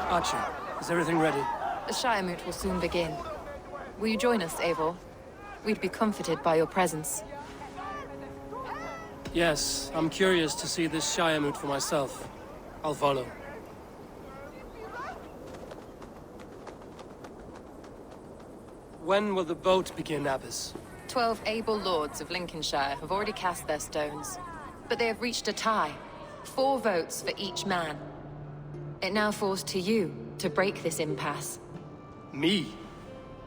Archer, is everything ready? The Shire Moot will soon begin. Will you join us, Eivor? We'd be comforted by your presence. Yes, I'm curious to see this Shire Moot for myself. I'll follow. When will the vote begin, Abbess? 12 able lords of Lincolnshire have already cast their stones, but they have reached a tie. 4 votes for each man. It now falls to you to break this impasse. Me?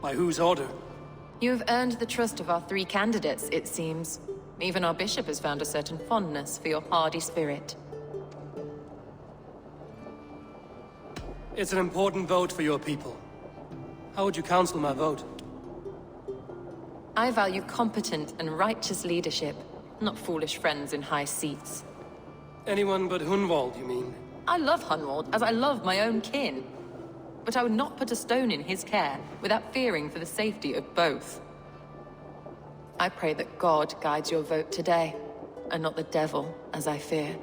By whose order? You have earned the trust of our 3 candidates, it seems. Even our bishop has found a certain fondness for your hardy spirit. It's an important vote for your people. How would you counsel my vote? I value competent and righteous leadership, not foolish friends in high seats. Anyone but Hunwald, you mean? I love Hunwald as I love my own kin. But I would not put a stone in his care without fearing for the safety of both. I pray that God guides your vote today, and not the devil, as I fear.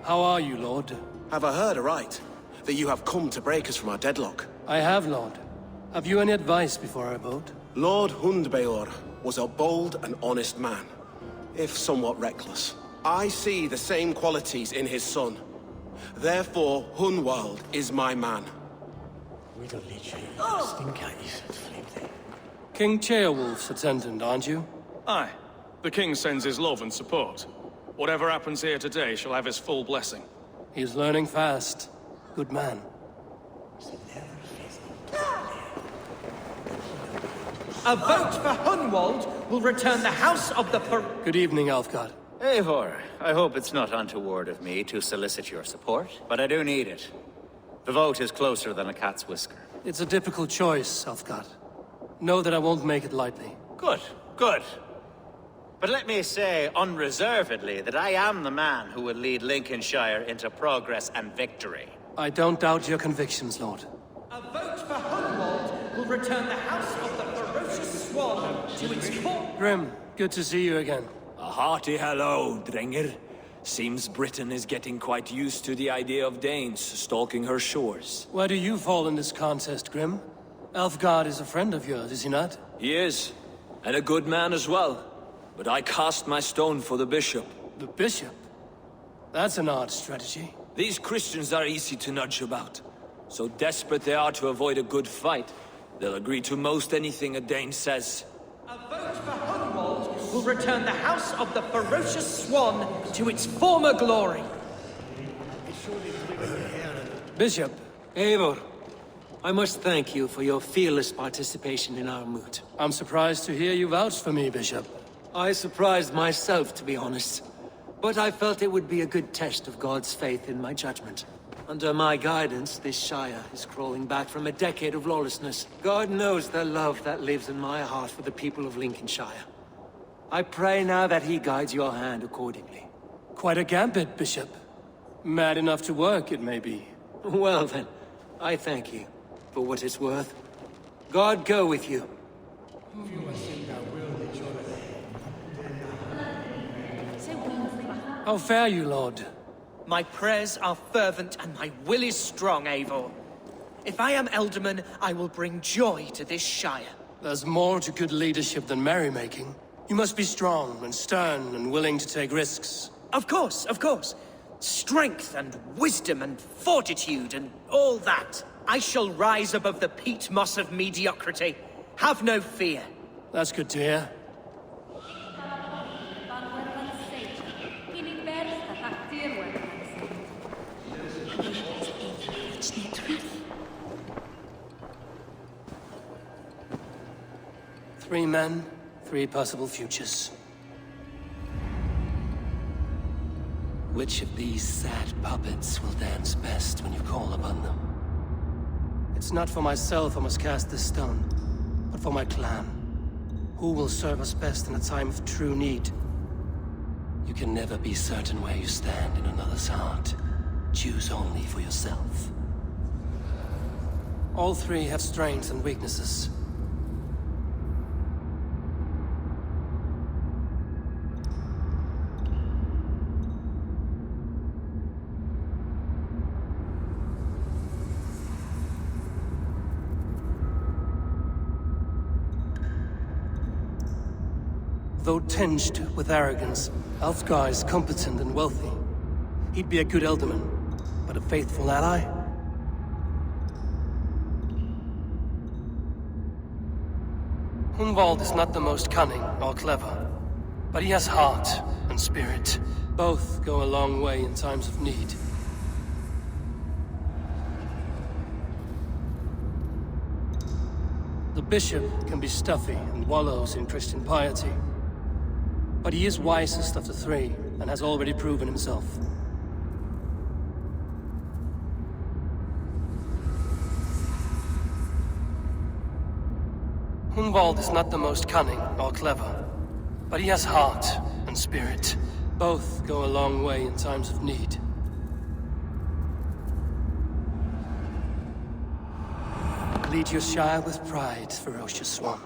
How are you, Lord? Have I heard aright? That you have come to break us from our deadlock? I have, Lord. Have you any advice before I vote? Lord Hundbeor was a bold and honest man, if somewhat reckless. I see the same qualities in his son. Therefore, Hunwald is my man. King Ceolwulf's attendant, aren't you? Aye. The king sends his love and support. Whatever happens here today shall have his full blessing. He's learning fast. Good man. A vote for Hunwald will return the House of the Good evening, Alfgard. Eivor, I hope it's not untoward of me to solicit your support, but I do need it. The vote is closer than a cat's whisker. It's a difficult choice, Alfgard. Know that I won't make it lightly. Good, good. But let me say unreservedly that I am the man who will lead Lincolnshire into progress and victory. I don't doubt your convictions, Lord. A vote for Hunwald will return the House of the Ferocious Swan to its core. Grim, good to see you again. A hearty hello, Drenger. Seems Britain is getting quite used to the idea of Danes stalking her shores. Where do you fall in this contest, Grim? Alfgard is a friend of yours, is he not? He is, and a good man as well. But I cast my stone for the bishop. The bishop? That's an odd strategy. These Christians are easy to nudge about. So desperate they are to avoid a good fight, they'll agree to most anything a Dane says. A vote for Hunwald will return the House of the Ferocious Swan to its former glory. Bishop. Eivor, I must thank you for your fearless participation in our moot. I'm surprised to hear you vouch for me, Bishop. I surprised myself, to be honest. But I felt it would be a good test of God's faith in my judgment. Under my guidance, this Shire is crawling back from a decade of lawlessness. God knows the love that lives in my heart for the people of Lincolnshire. I pray now that he guides your hand accordingly. Quite a gambit, Bishop. Mad enough to work, it may be. Well then, I thank you, for what it's worth. God go with you. How fare you, Lord? My prayers are fervent and my will is strong, Eivor. If I am Elderman, I will bring joy to this Shire. There's more to good leadership than merrymaking. You must be strong and stern and willing to take risks. Of course, of course. Strength and wisdom and fortitude and all that. I shall rise above the peat moss of mediocrity. Have no fear. That's good to hear. Three men, 3 possible futures. Which of these sad puppets will dance best when you call upon them? It's not for myself I must cast this stone, but for my clan. Who will serve us best in a time of true need? You can never be certain where you stand in another's heart. Choose only for yourself. All 3 have strengths and weaknesses. Though tinged with arrogance, Alfgar is competent and wealthy. He'd be a good Elderman, but a faithful ally? Hunwald is not the most cunning or clever, but he has heart and spirit. Both go a long way in times of need. The bishop can be stuffy and wallows in Christian piety, but he is wisest of the three and has already proven himself. Hunwald is not the most cunning or clever, but he has heart and spirit. Both go a long way in times of need. Lead your Shire with pride, ferocious swan.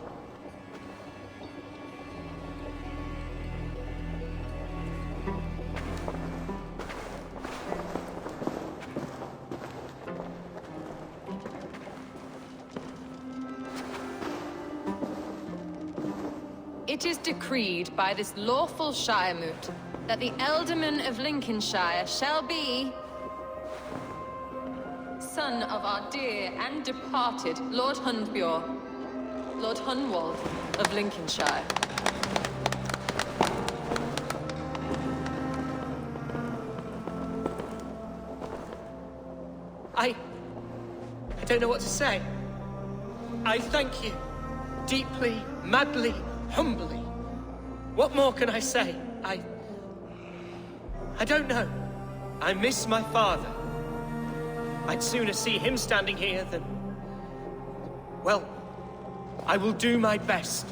It is decreed by this lawful Shiremoot that the Ealdorman of Lincolnshire shall be son of our dear and departed Lord Hundbjorn, Lord Hunwald of Lincolnshire. I don't know what to say. I thank you. Deeply, madly, humbly. What more can I say? I don't know. I miss my father. I'd sooner see him standing here than... Well, I will do my best.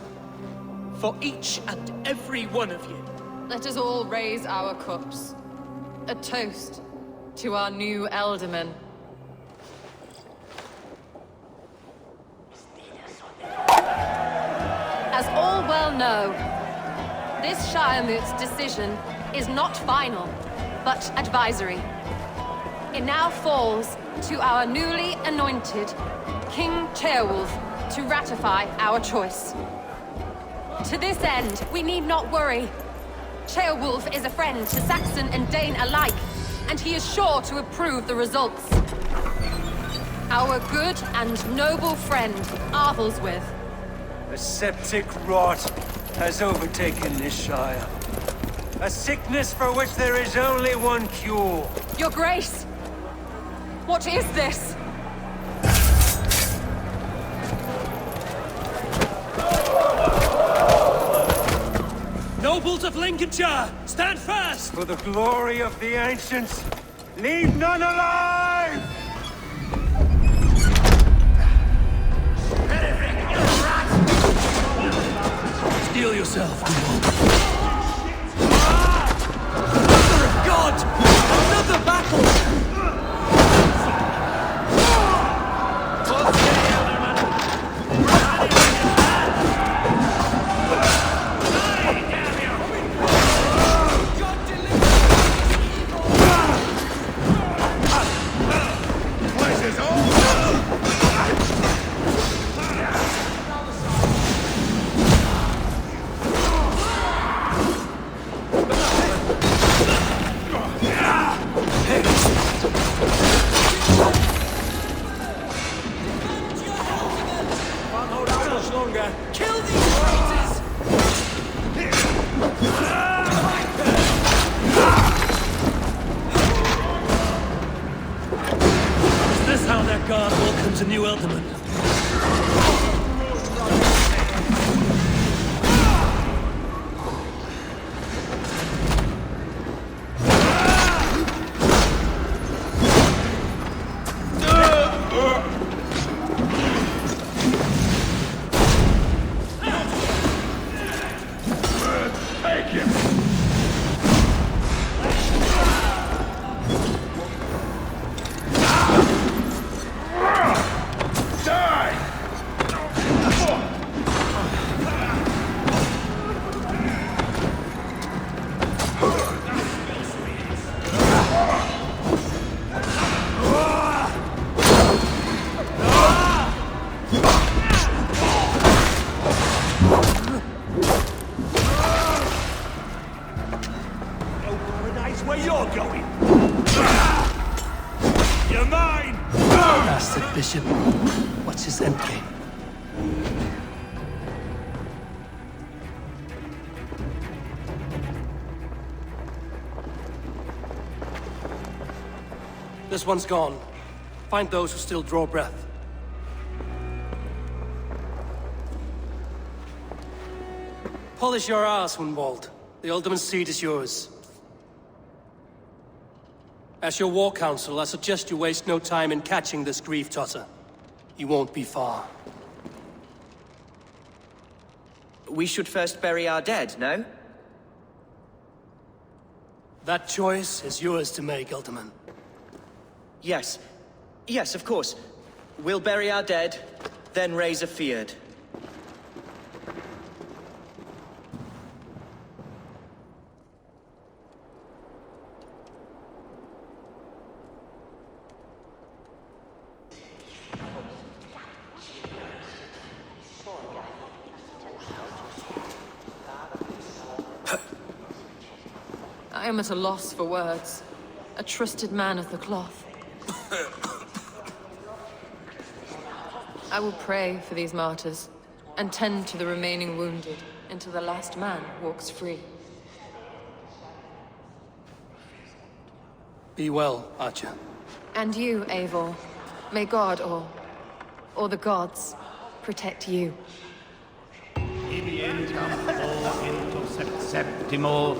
For each and every one of you. Let us all raise our cups. A toast to our new Ealdorman. As all well know, this Shiremoot's decision is not final, but advisory. It now falls to our newly anointed King Ceolwulf to ratify our choice. To this end, we need not worry. Ceolwulf is a friend to Saxon and Dane alike, and he is sure to approve the results. Our good and noble friend, Arthelswith. A septic rot has overtaken this Shire. A sickness for which there is only one cure. Your Grace! What is this? Nobles of Lincolnshire, stand fast! For the glory of the ancients, leave none alive! Steel yourself, Mother of God! Another battle! Kill these traitors! Is this how that guard welcomes a new Ealdorman? where you're going! You're mine! Bastard Bishop. What's his endgame? This one's gone. Find those who still draw breath. Polish your ass, Hunwald. The Ultimate Seat is yours. As your war council, I suggest you waste no time in catching this grief-tosser. He won't be far. We should first bury our dead, no? That choice is yours to make, Ultiman. Yes. Yes, of course. We'll bury our dead, then raise a feared. I am at a loss for words. A trusted man of the cloth. I will pray for these martyrs, and tend to the remaining wounded, until the last man walks free. Be well, Archer. And you, Eivor. May God, or the gods, protect you. Ibientam o into septimo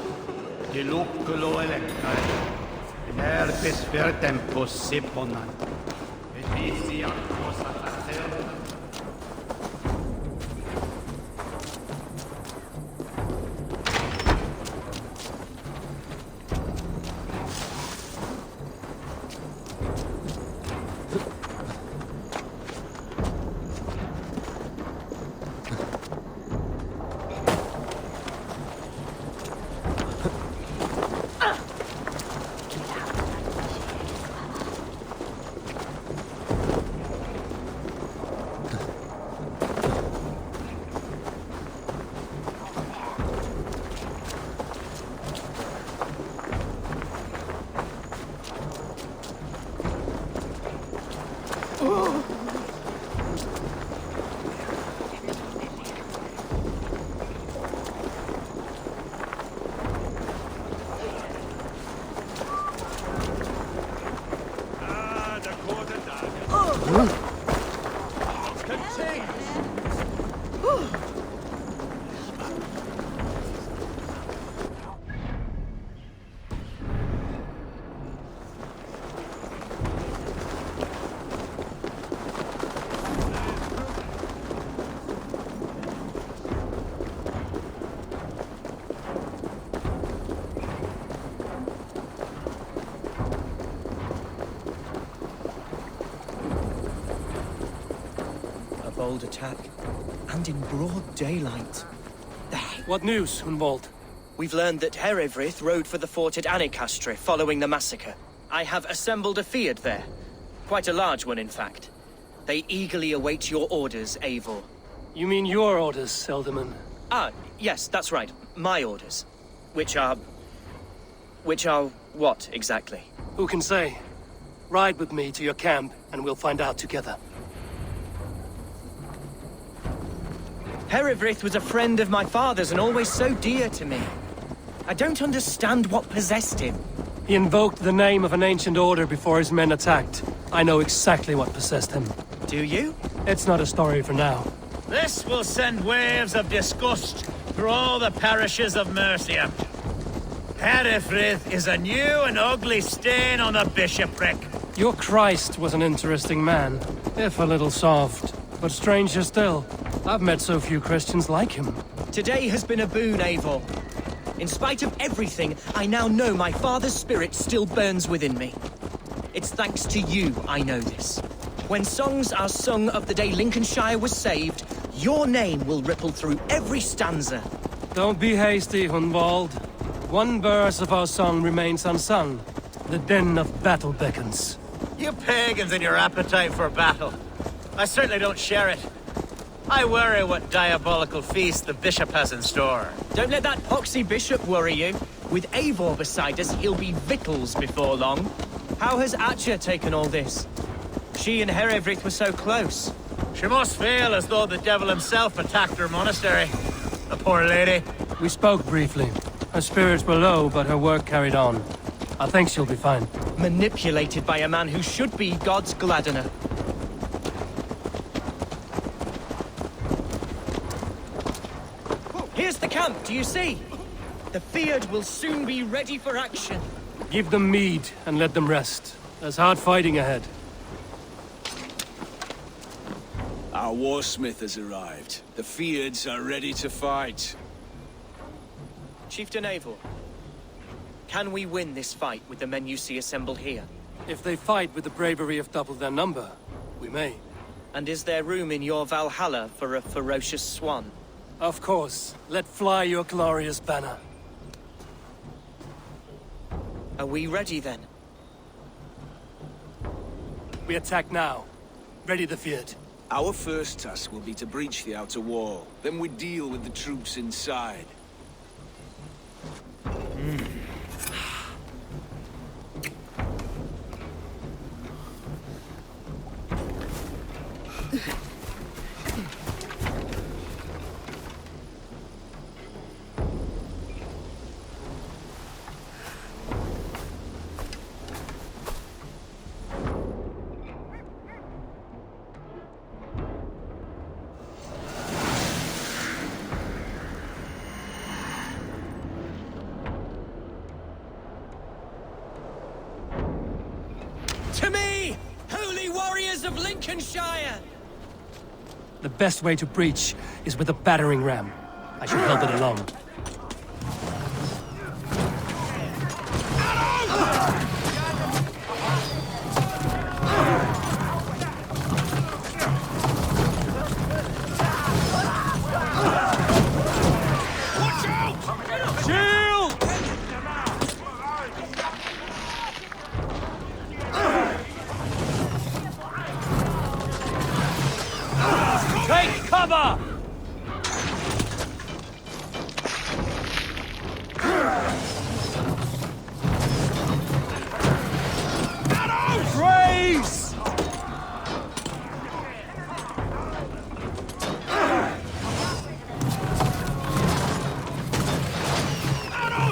diluculo electae, herbis per tempus siponan, et visi aquos atacer. Bold attack, and in broad daylight. What news, Hunwald? We've learned that Herivryth rode for the fort at Annikastre following the massacre. I have assembled a feared there. Quite a large one, in fact. They eagerly await your orders, Eivor. You mean your orders, Elderman? Ah, yes, that's right. My orders. Which are what, exactly? Who can say? Ride with me to your camp, and we'll find out together. Herivryth was a friend of my father's and always so dear to me. I don't understand what possessed him. He invoked the name of an ancient order before his men attacked. I know exactly what possessed him. Do you? It's not a story for now. This will send waves of disgust through all the parishes of Mercia. Herefrith is a new and ugly stain on the bishopric. Your Christ was an interesting man, if a little soft. But stranger still, I've met so few Christians like him. Today has been a boon, Eivor. In spite of everything, I now know my father's spirit still burns within me. It's thanks to you I know this. When songs are sung of the day Lincolnshire was saved, your name will ripple through every stanza. Don't be hasty, Hunwald. One verse of our song remains unsung. The din of battle beckons. You pagans and your appetite for battle. I certainly don't share it. I worry what diabolical feast the bishop has in store. Don't let that poxy bishop worry you. With Eivor beside us, he'll be victuals before long. How has Atcha taken all this? She and Herefrith were so close. She must feel as though the devil himself attacked her monastery. The poor lady. We spoke briefly. Her spirits were low, but her work carried on. I think she'll be fine. Manipulated by a man who should be God's gladdener. Here's the camp, do you see? The Fyrd will soon be ready for action. Give them mead and let them rest. There's hard fighting ahead. Our warsmith has arrived. The Fyrds are ready to fight. Chieftain Eivor, can we win this fight with the men you see assembled here? If they fight with the bravery of double their number, we may. And is there room in your Valhalla for a ferocious swan? Of course. Let fly your glorious banner. Are we ready then? We attack now. Ready the Fyrd. Our first task will be to breach the outer wall. Then we deal with the troops inside. To me, holy warriors of Lincolnshire! The best way to breach is with a battering ram. I should help it along. Take cover! Grace!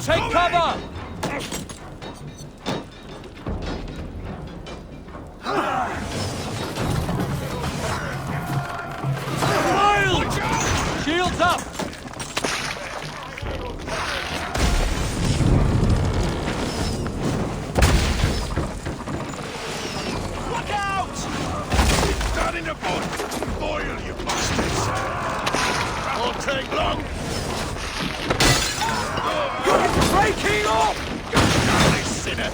Take cover! Shields up! Look out! Down in the boat! Boil, you bastards! Won't take long! Breaking off! Golly, sinner!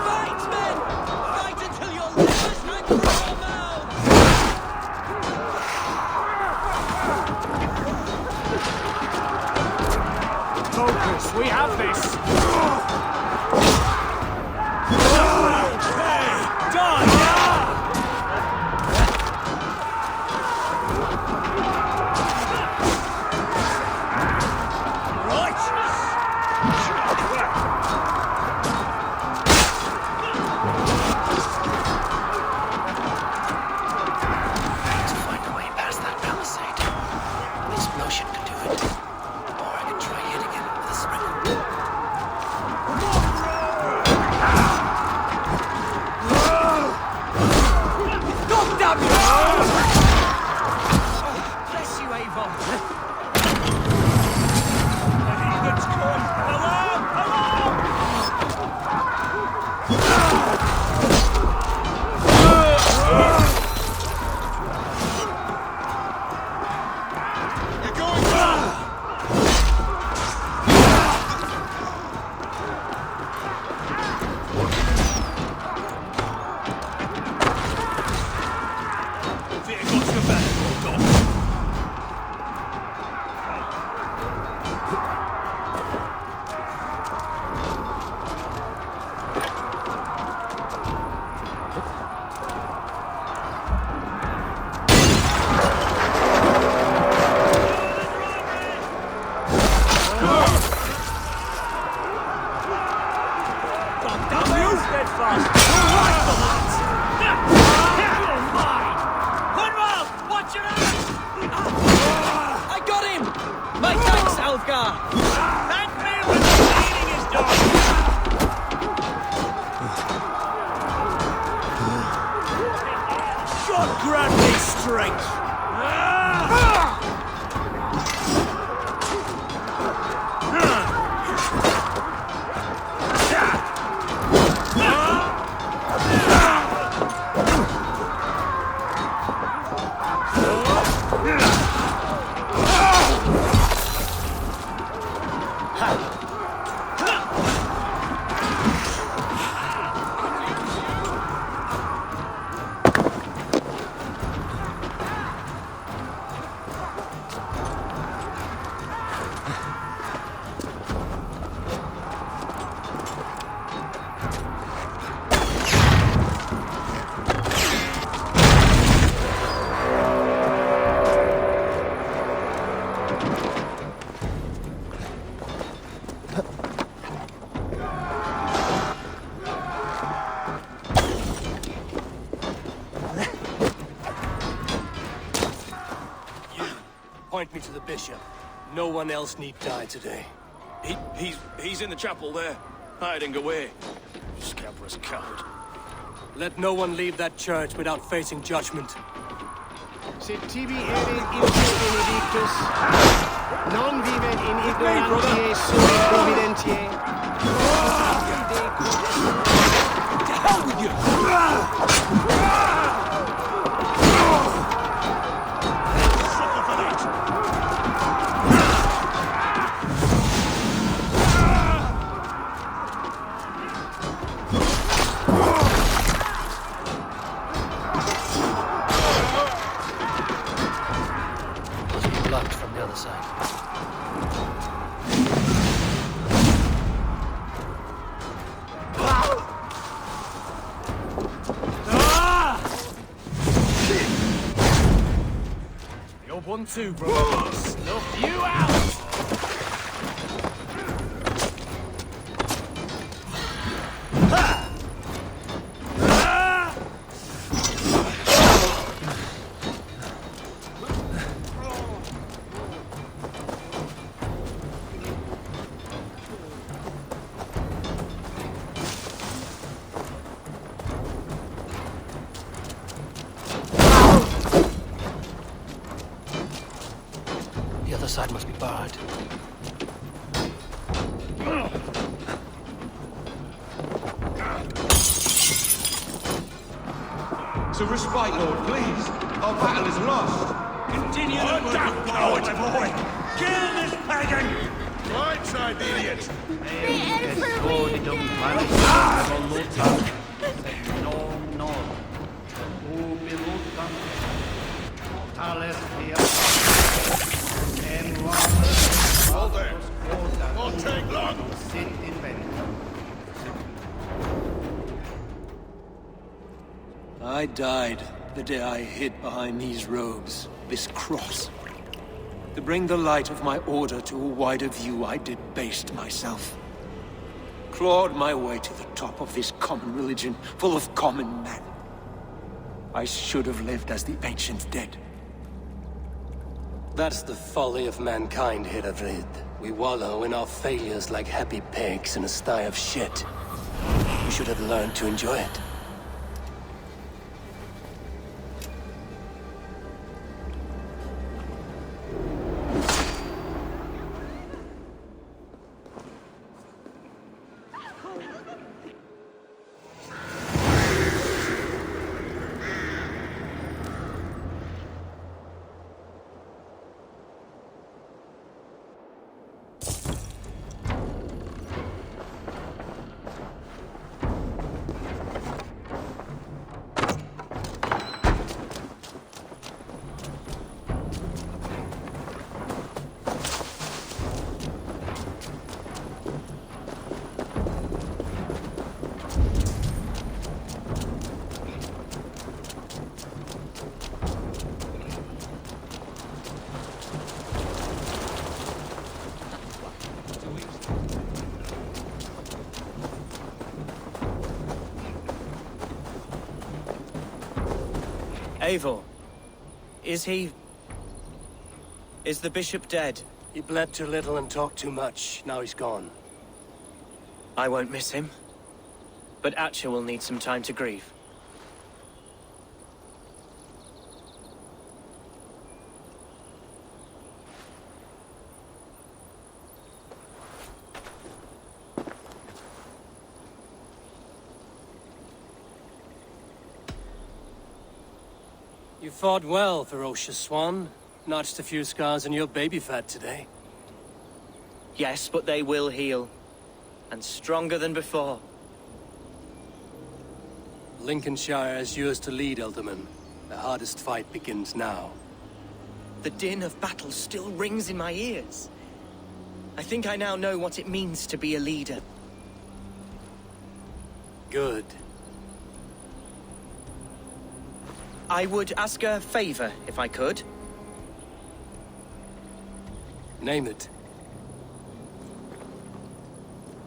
Fight, men! Fight until your livers hang from your mouths! Focus, we have this! Done! To find a way past that palisade. An explosion could do it. Or I could try hitting it with a spring. Bless you, Eivor! Heathens come! Alarm! Alarm! Nilfgaard! Thank me for cleaning his dog! God grant me strength! Point me to the bishop. No one else need die today. He's in the chapel there, hiding away. Scabrous coward. Let no one leave that church without facing judgment. Sed tibi erit ipse benedictus, non vivet in ignorantiae sui providentiae. To hell with you! Blocked from the other side. You're 1-2, brother. Snuff you out! The other side must be barred. To respite, Lord, please. Our battle is lost. Continue the work of God, boy! Kill this pagan! Right side, idiot. Hold there. Won't take long. I died the day I hid behind these robes, this cross. To bring the light of my order to a wider view, I debased myself. Clawed my way to the top of this common religion, full of common men. I should have lived as the ancient dead. That's the folly of mankind, Heravrid. We wallow in our failures like happy pigs in a sty of shit. We should have learned to enjoy it. Eivor, is the bishop dead? He bled too little and talked too much. Now he's gone. I won't miss him. But Atcha will need some time to grieve. You fought well, ferocious swan. Notched a few scars on your baby fat today. Yes, but they will heal. And stronger than before. Lincolnshire is yours to lead, Elderman. The hardest fight begins now. The din of battle still rings in my ears. I think I now know what it means to be a leader. Good. I would ask a favor, if I could. Name it.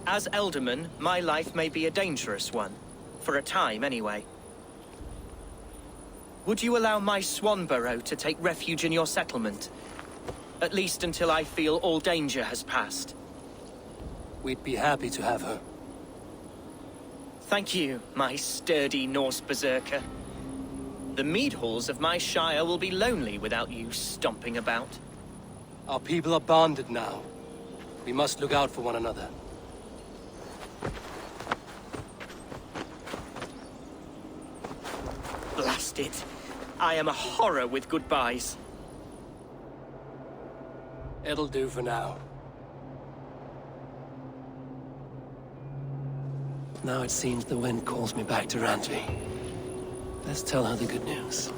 As Elderman, my life may be a dangerous one. For a time, anyway. Would you allow my Swanborough to take refuge in your settlement? At least until I feel all danger has passed. We'd be happy to have her. Thank you, my sturdy Norse berserker. The mead halls of my shire will be lonely without you stomping about. Our people are bonded now. We must look out for one another. Blast it. I am a horror with goodbyes. It'll do for now. Now it seems the wind calls me back to Randvi. Let's tell her the good news.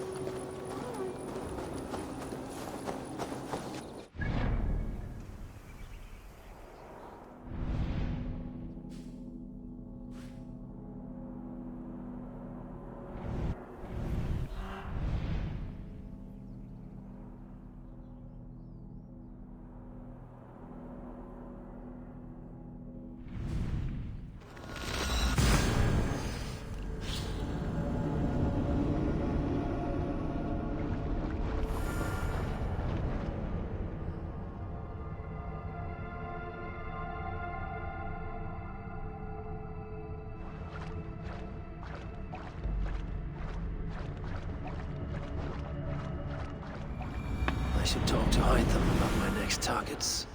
I should talk to Hytham about my next targets.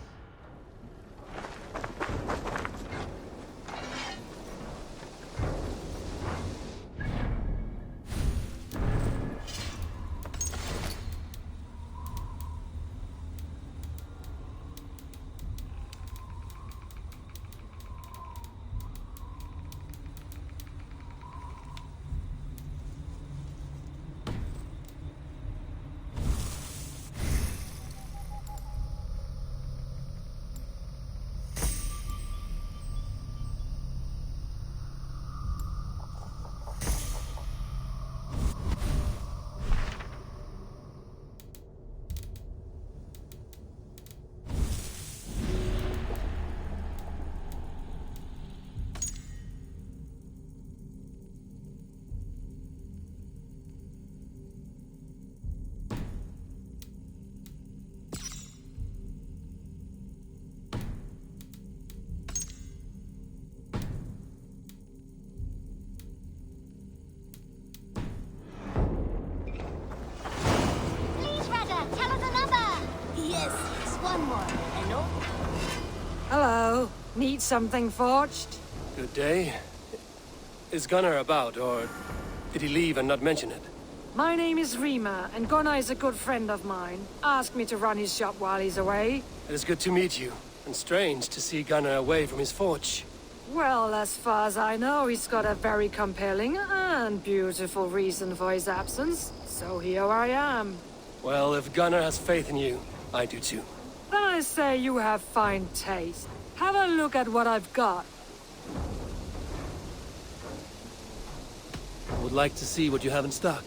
Hello. Need something forged? Good day. Is Gunnar about, or did he leave and not mention it? My name is Rima, and Gunnar is a good friend of mine. Asked me to run his shop while he's away. It is good to meet you, and strange to see Gunnar away from his forge. Well, as far as I know, he's got a very compelling and beautiful reason for his absence. So here I am. Well, if Gunnar has faith in you, I do too. Then I say you have fine taste. Have a look at what I've got. I would like to see what you have in stock.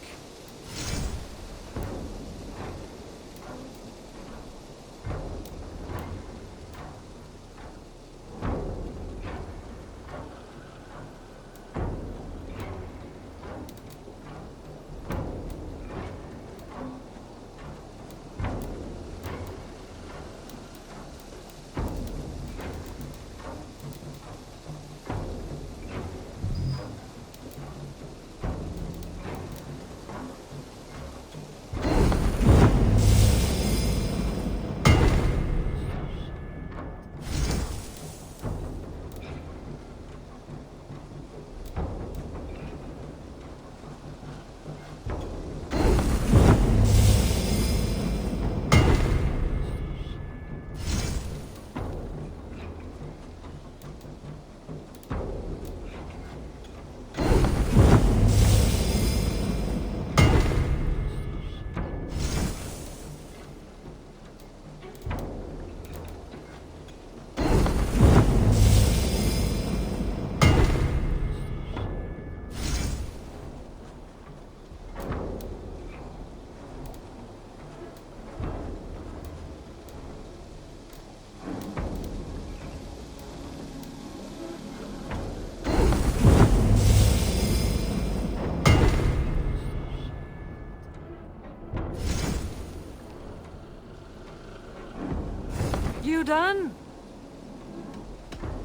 You done?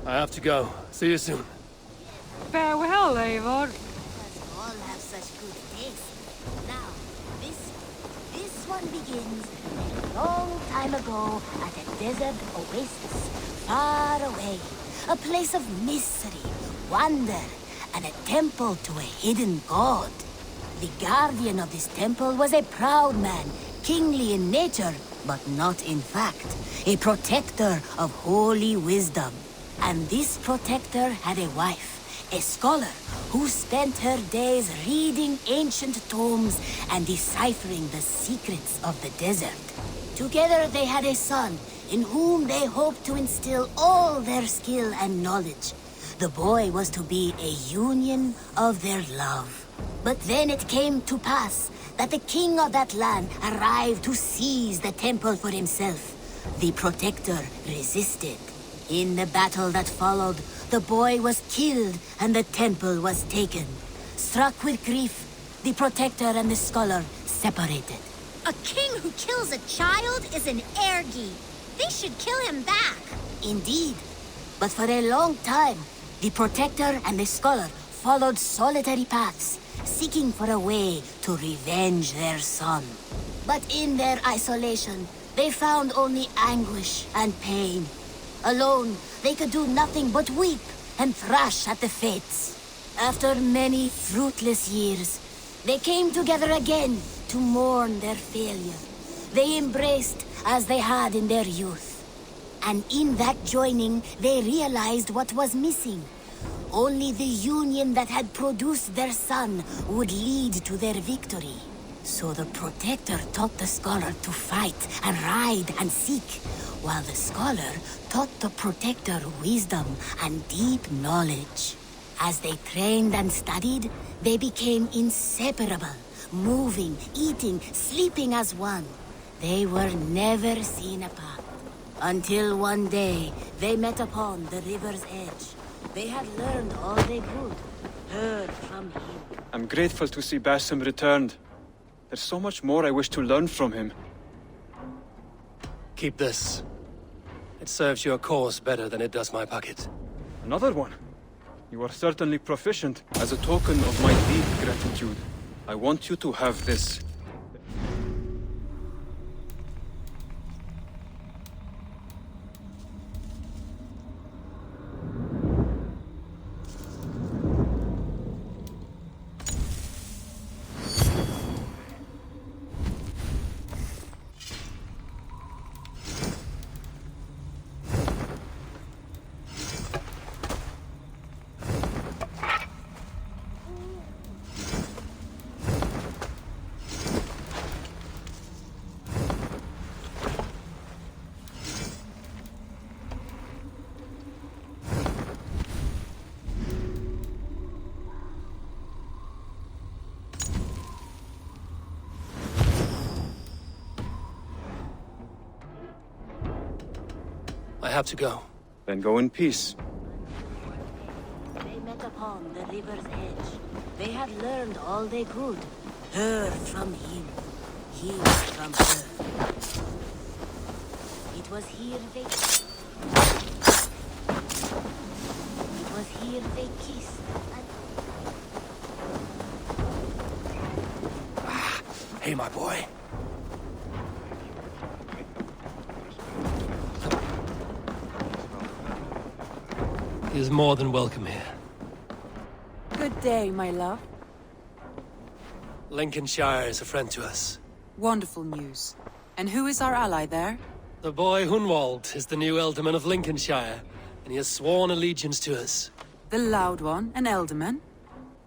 I have to go. See you soon. Farewell, Eivor. Us all have such good taste. Now, this one begins a long time ago at a desert oasis, far away. A place of mystery, wonder, and a temple to a hidden god. The guardian of this temple was a proud man, kingly in nature, but not in fact. A protector of holy wisdom. And this protector had a wife, a scholar, who spent her days reading ancient tomes and deciphering the secrets of the desert. Together they had a son, in whom they hoped to instill all their skill and knowledge. The boy was to be a union of their love. But then it came to pass that the king of that land arrived to seize the temple for himself. The protector resisted. In the battle that followed, the boy was killed and the temple was taken. Struck with grief, the protector and the scholar separated. A king who kills a child is an ergi. They should kill him back. Indeed. But for a long time, the protector and the scholar followed solitary paths, seeking for a way to revenge their son. But in their isolation, they found only anguish and pain. Alone, they could do nothing but weep and thrash at the fates. After many fruitless years, they came together again to mourn their failure. They embraced as they had in their youth. And in that joining, they realized what was missing. Only the union that had produced their son would lead to their victory. So the protector taught the scholar to fight and ride and seek, while the scholar taught the protector wisdom and deep knowledge. As they trained and studied, they became inseparable, moving, eating, sleeping as one. They were never seen apart. Until one day, they met upon the river's edge. They had learned all they could, heard from him. I'm grateful to see Basim returned. There's so much more I wish to learn from him. Keep this. It serves your cause better than it does my pocket. Another one? You are certainly proficient. As a token of my deep gratitude, I want you to have this. I have to go. Then go in peace. They met upon the river's edge. They had learned all they could. Her from him, he from her. It was here they... It was here they kissed. Hey, my boy. He is more than welcome here. Good day, my love. Lincolnshire is a friend to us. Wonderful news. And who is our ally there? The boy Hunwald is the new Ealdorman of Lincolnshire, and he has sworn allegiance to us. The loud one, an Ealdorman?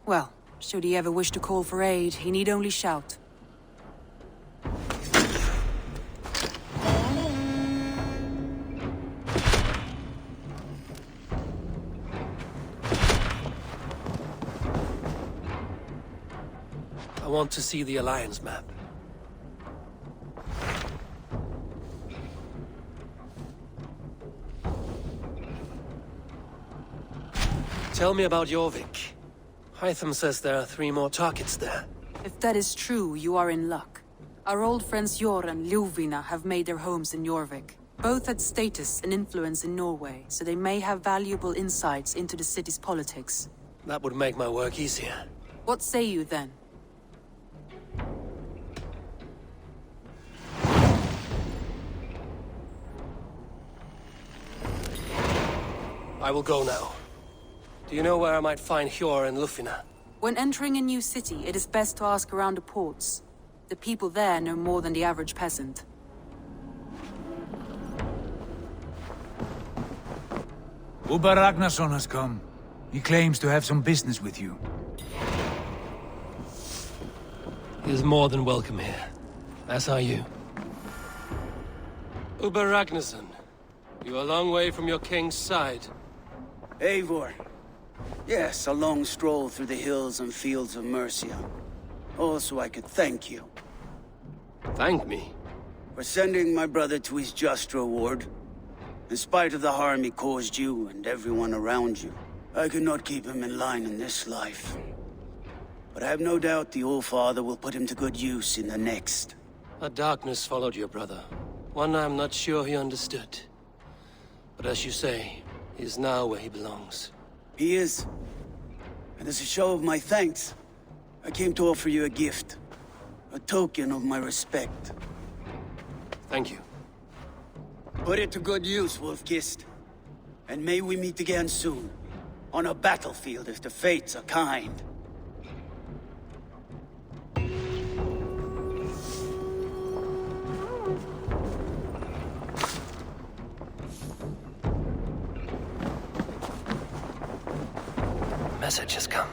Well, should he ever wish to call for aid, he need only shout. I want to see the Alliance map. Tell me about Jorvik. Hytham says there are 3 more targets there. If that is true, you are in luck. Our old friends Yor and Ljuvina have made their homes in Jorvik. Both had status and influence in Norway, so they may have valuable insights into the city's politics. That would make my work easier. What say you then? I will go now. Do you know where I might find Hjor and Lufina? When entering a new city, it is best to ask around the ports. The people there know more than the average peasant. Ubba Ragnarsson has come. He claims to have some business with you. He is more than welcome here. As are you. Ubba Ragnarsson, you are a long way from your king's side. Eivor. Yes, a long stroll through the hills and fields of Mercia. Also, I could thank you. Thank me? For sending my brother to his just reward. In spite of the harm he caused you and everyone around you, I could not keep him in line in this life. But I have no doubt the Old Father will put him to good use in the next. A darkness followed your brother. One I'm not sure he understood. But as you say, he is now where he belongs. He is. And as a show of my thanks, I came to offer you a gift. A token of my respect. Thank you. Put it to good use, Wolf-Kissed. And may we meet again soon. On a battlefield if the fates are kind. Message has come.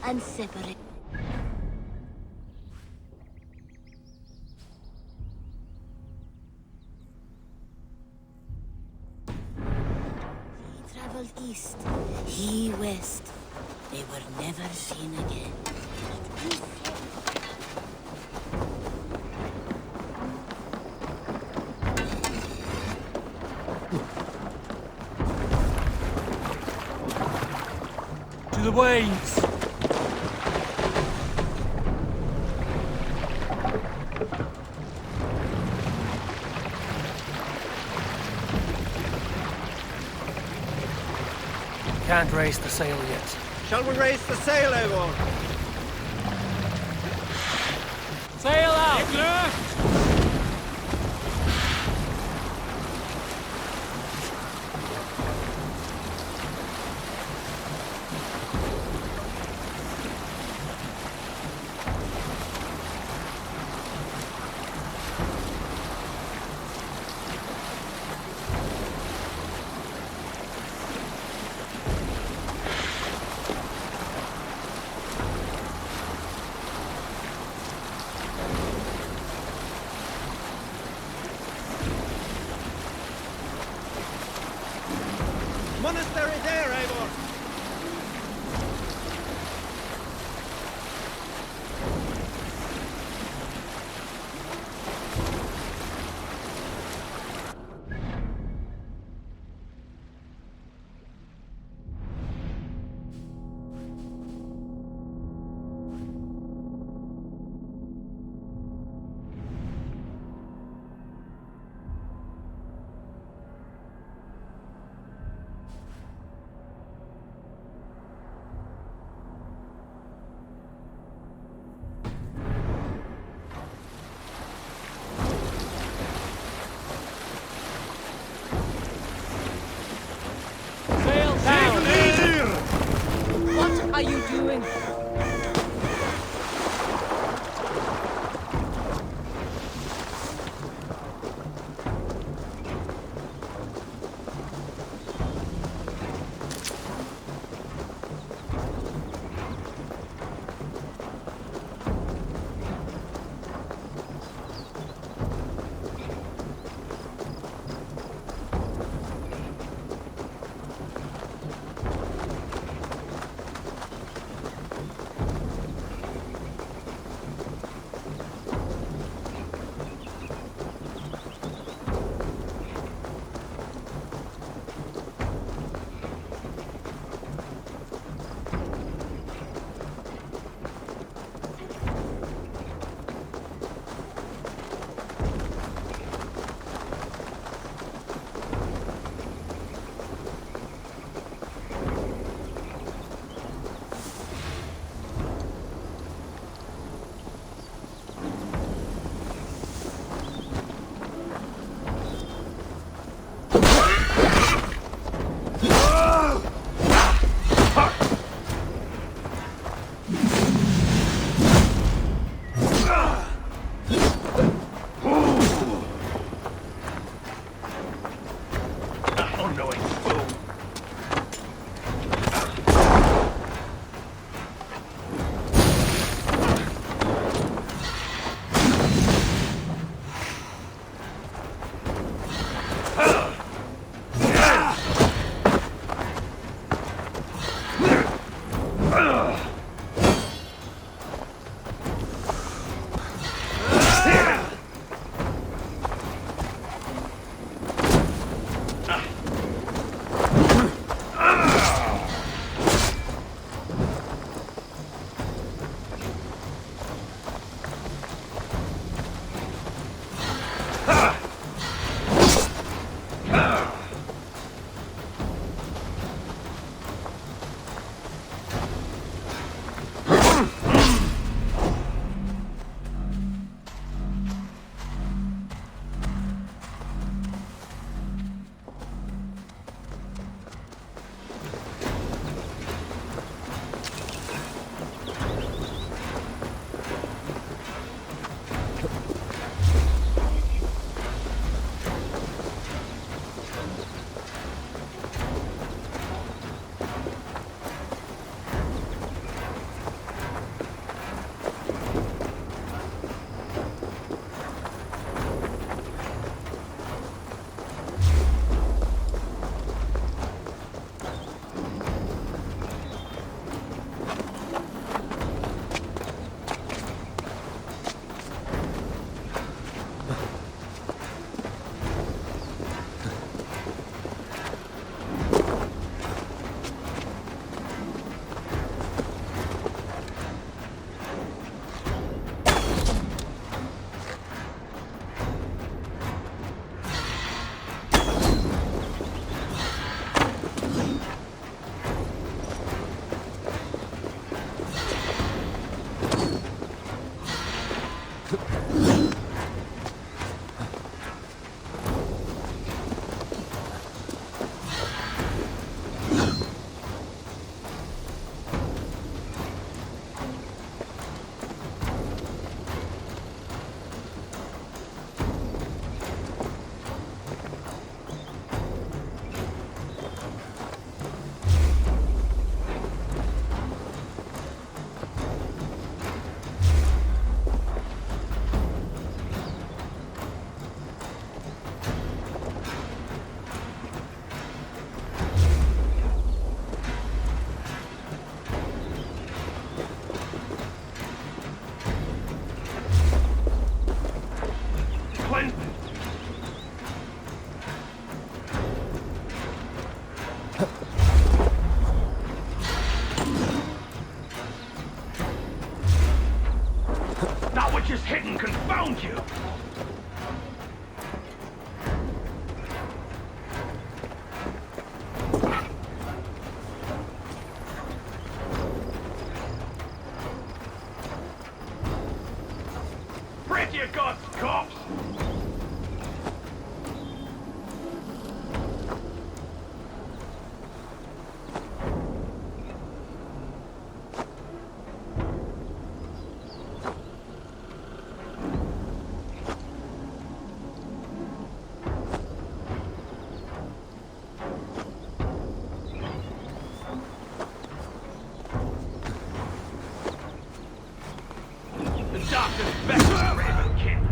And separate. He traveled east, he west. They were never seen again. To the waves! Can't raise the sail yet. Shall we raise the sail, Eivor? Sail out! coming! Just hidden, confound you! Pray to your gods, cops! Darkest best, Raven King.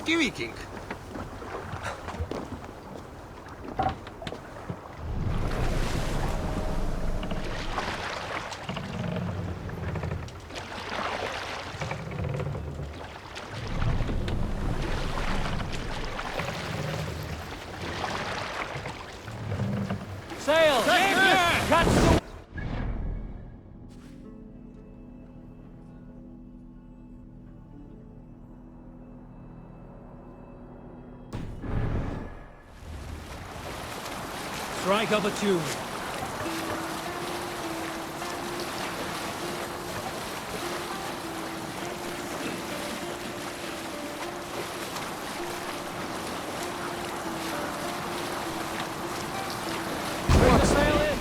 Viking. Sail! Catch the... Strike up a tune. Bring the sail in!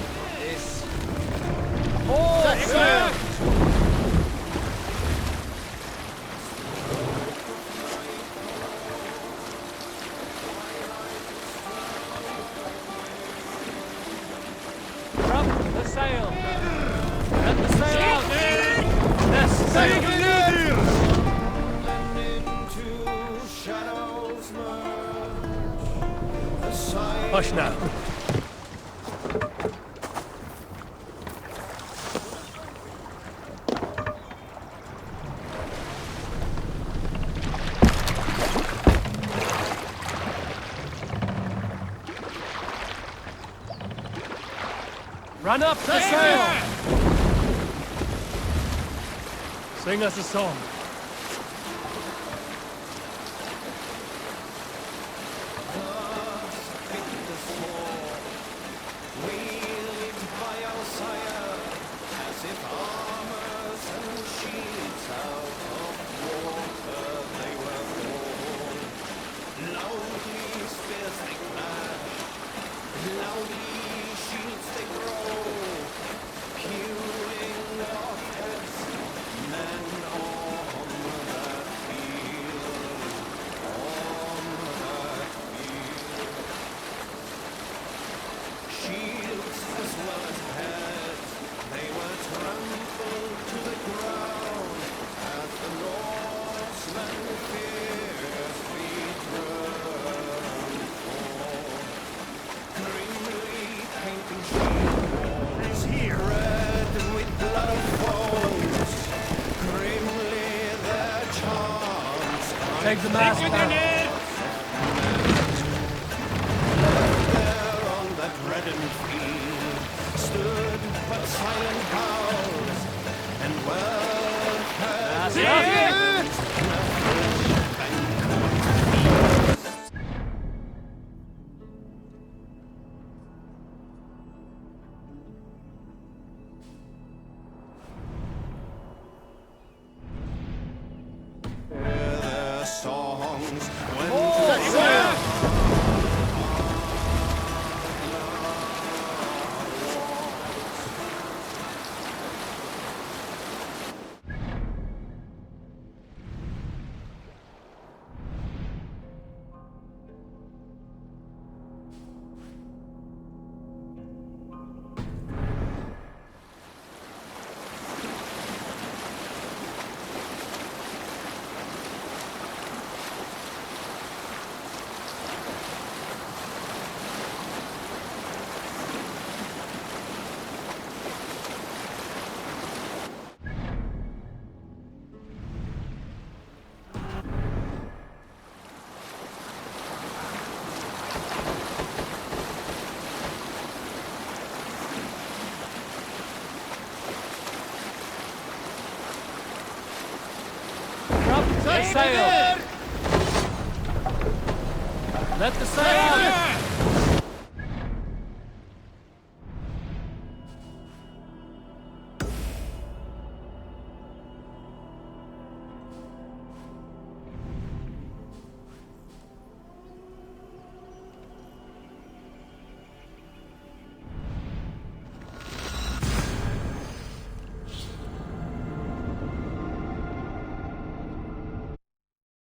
All sail! Sail! Let the sail out! Yes, sail! Hush now. Run up the sail! Sing us a song. Take the mast back. There on that reddened field stood but silent cows, and well songs when the sail! Let the sail out!